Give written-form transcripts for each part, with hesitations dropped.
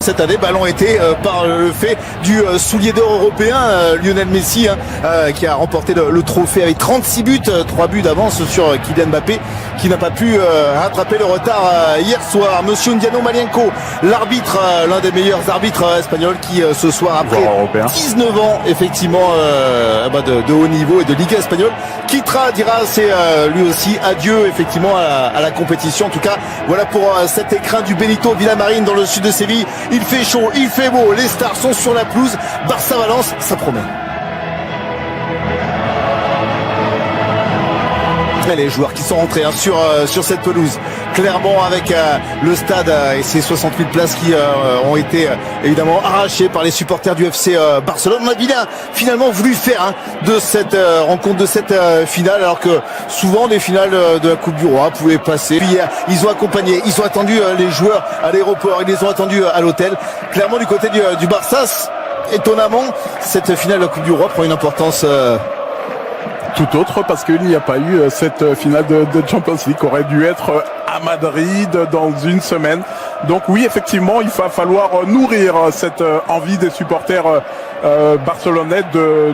cette année, l'ont été par le fait du soulier d'or européen, Lionel Messi, qui a remporté le trophée avec 36 buts, 3 buts d'avance sur Kylian Mbappé, qui n'a pas pu rattraper le retard hier soir. Monsieur Ndiano Malienko, l'arbitre, l'un des meilleurs arbitres espagnols, qui ce soir, après 19 ans effectivement de haut niveau et de Ligue espagnole, dira c'est lui aussi adieu effectivement à la compétition. En tout cas, voilà pour cet écrin du Benito Villamarín dans le sud de Séville. Il fait chaud, il fait beau, les stars sont sur la pelouse. Barça-Valence, ça promet. Les joueurs qui sont rentrés sur cette pelouse, clairement, avec le stade et ses 60 000 places qui ont été évidemment arrachées par les supporters du FC Barcelone. On a bien finalement voulu faire de cette rencontre, de cette finale, alors que souvent les finales de la Coupe du Roi pouvaient passer. Puis, ils ont accompagné, ils ont attendu les joueurs à l'aéroport, ils les ont attendus à l'hôtel. Clairement, du côté du Barça, étonnamment, cette finale de la Coupe du Roi prend une importance tout autre, parce qu'il n'y a pas eu cette finale de Champions League qui aurait dû être à Madrid dans une semaine. Donc oui, effectivement, il va falloir nourrir cette envie des supporters barcelonais de...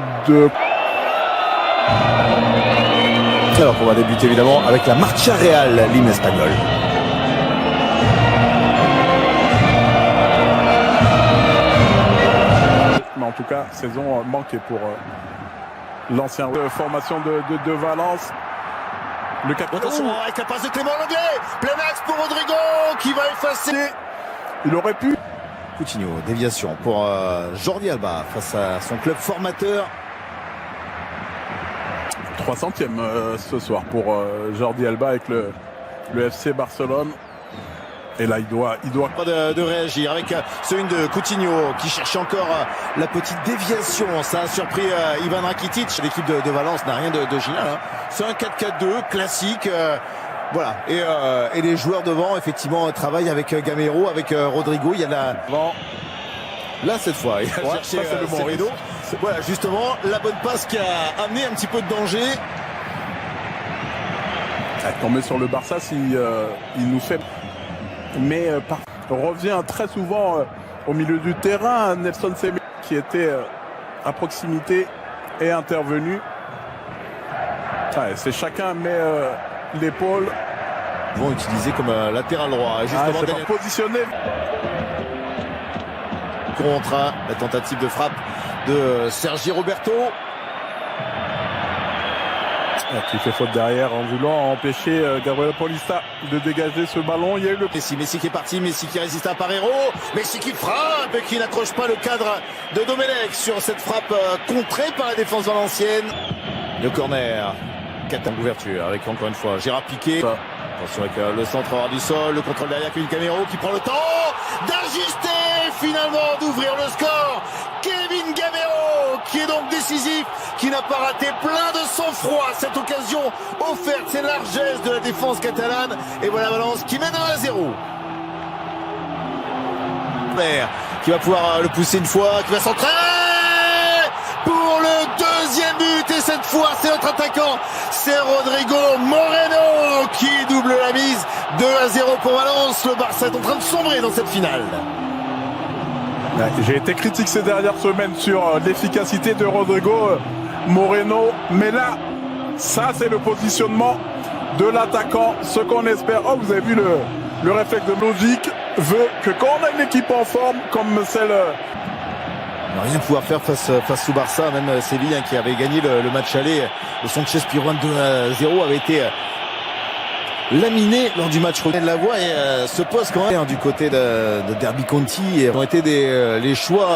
Alors on va débuter évidemment avec la Marcha Real, l'hymne espagnol. Mais en tout cas, saison manquée pour l'ancien formation de Valence. Le capitaine. Attention avec la passe de Clément Lenglet. Plein axe pour Rodrigo qui va effacer. Il aurait pu. Coutinho, déviation pour Jordi Alba face à son club formateur. 300e ce soir pour Jordi Alba avec le FC Barcelone. Et là, il doit pas de réagir avec ce une de Coutinho qui cherche encore la petite déviation. Ça a surpris Ivan Rakitic. L'équipe de Valence n'a rien de génial. C'est un 4-4-2 classique. Voilà. Et les joueurs devant, effectivement, travaillent avec Gamero, avec Rodrigo. Il y a là cette fois. Il a cherché le bon rideau. Voilà, justement, la bonne passe qui a amené un petit peu de danger. Tomber sur le Barça s'il il nous fait... Mais revient très souvent au milieu du terrain. Nelson Semedo qui était à proximité est intervenu. C'est chacun met l'épaule. Ils vont utiliser comme latéral droit. Justement, positionné. Contre la tentative de frappe de Sergi Roberto. Qui fait faute derrière en voulant empêcher Gabriel Paulista de dégager ce ballon. Il y a eu le Messi qui est parti, Messi qui résiste à Parero, Messi qui frappe et qui n'accroche pas le cadre de Domenech sur cette frappe contrée par la défense valencienne. Le corner, 4 en couverture avec encore une fois Gérard Piqué. Attention avec le centre hors du sol, le contrôle derrière Kevin Gamero qui prend le temps d'ajuster finalement, d'ouvrir le score. Kevin Gamero qui est donc décisif, qui n'a pas raté, plein de sang-froid cette occasion offerte, c'est largesse de la défense catalane. Et voilà Valence qui mène 1-0. Qui va pouvoir le pousser une fois, qui va centrer pour le deuxième but, et cette fois c'est notre attaquant, c'est Rodrigo Moreno qui double la mise. 2-0 pour Valence. Le Barça est en train de sombrer dans cette finale. J'ai été critique ces dernières semaines sur l'efficacité de Rodrigo Moreno, mais là, ça c'est le positionnement de l'attaquant, ce qu'on espère. Oh, vous avez vu le réflexe de logique veut que quand on a une équipe en forme comme celle... Rien pouvoir faire face au Barça, même Séville qui avait gagné le match aller. Le Sanchez Pizjuán 2-0 avait été laminé lors du match retour de la voie, et se pose quand même du côté de Derby County. Ont été les choix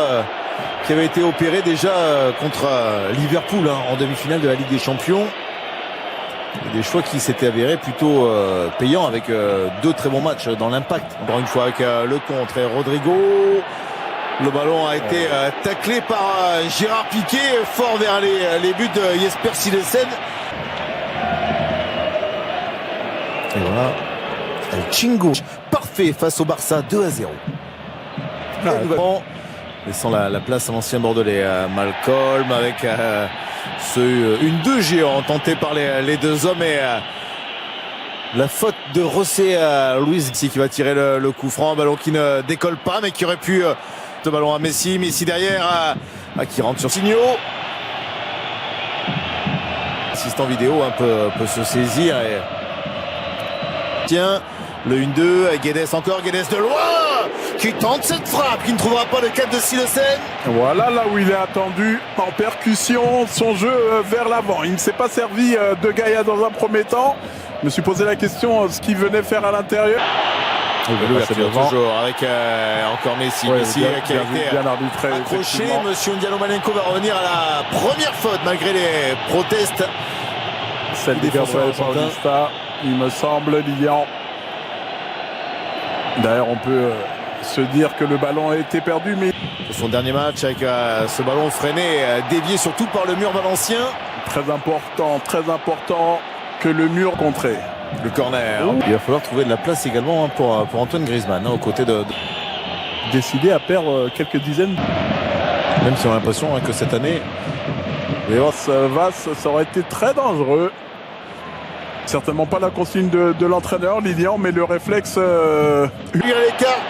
qui avaient été opérés déjà contre Liverpool en demi-finale de la Ligue des Champions. Et des choix qui s'étaient avérés plutôt payants avec deux très bons matchs dans l'impact. Encore une fois avec le contre et Rodrigo. Le ballon a été taclé par Gérard Piqué, fort vers les buts de Jesper Silesen. Et voilà, El Chingo, parfait face au Barça, 2-0. Laissant la place à l'ancien Bordelais, Malcolm, avec une 2 géant tentée par les deux hommes, et La faute de José Luis qui va tirer le coup franc, ballon qui ne décolle pas mais qui aurait pu ce ballon à Messi derrière qui rentre sur Signo. Assistant vidéo peut se saisir et... Tiens, le 1-2, Guedes encore, Guedes de loin qui tente cette frappe, qui ne trouvera pas le cadre de Silesen. Voilà là où il est attendu en percussion, son jeu vers l'avant. Il ne s'est pas servi de Gaïa dans un premier temps. Je me suis posé la question ce qu'il venait faire à l'intérieur. Toujours avec encore Messi, Messi qui a été bien arbitré, accroché. Monsieur Ndiano Malenko va revenir à la première faute malgré les protestes. Celle des Gabriel Paulista, il me semble, Lilian. D'ailleurs, on peut se dire que le ballon a été perdu, mais son dernier match avec ce ballon freiné, dévié surtout par le mur valencien. Très important que le mur contré. Le corner. Il va falloir trouver de la place également pour Antoine Griezmann aux côtés de... Décidé à perdre quelques dizaines. Même si on a l'impression que cette année... Ça aurait été très dangereux. Certainement pas la consigne de l'entraîneur Lilian, mais le réflexe... l'écart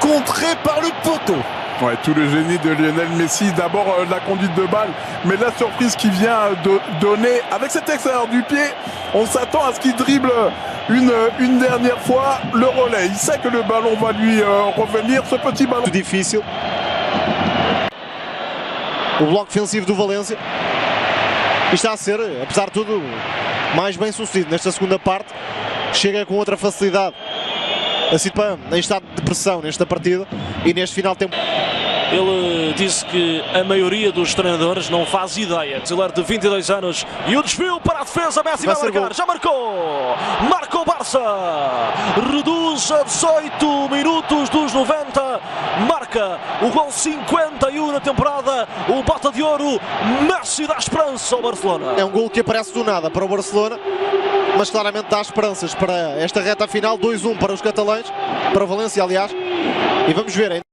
contré par le poteau. Ouais, tout le génie de Lionel Messi. D'abord la conduite de balle, mais la surprise qui vient de donner avec cet extérieur du pied. On s'attend à ce qu'il dribble une dernière fois le relais. Il sait que le ballon va lui revenir, ce petit ballon. Muito difícil. O bloco defensivo do Valência. E está a ser, apesar de tudo, mais bem sucedido nesta segunda parte. Chega com outra facilidade a Sitpan em estado de pressão nesta partida e neste final de tempo. Ele disse que a maioria dos treinadores não faz ideia. Brasileiro de 22 anos e o desvio para a defesa. Messi vai marcar. Gol. Já marcou. Marca o Barça. Reduz a 18 minutos dos 90. Marca o gol 51 na temporada. O Bota de Ouro. Messi dá esperança ao Barcelona. É um gol que aparece do nada para o Barcelona, mas claramente dá esperanças para esta reta final. 2-1 para os catalães, para o Valência, aliás. E vamos ver ainda.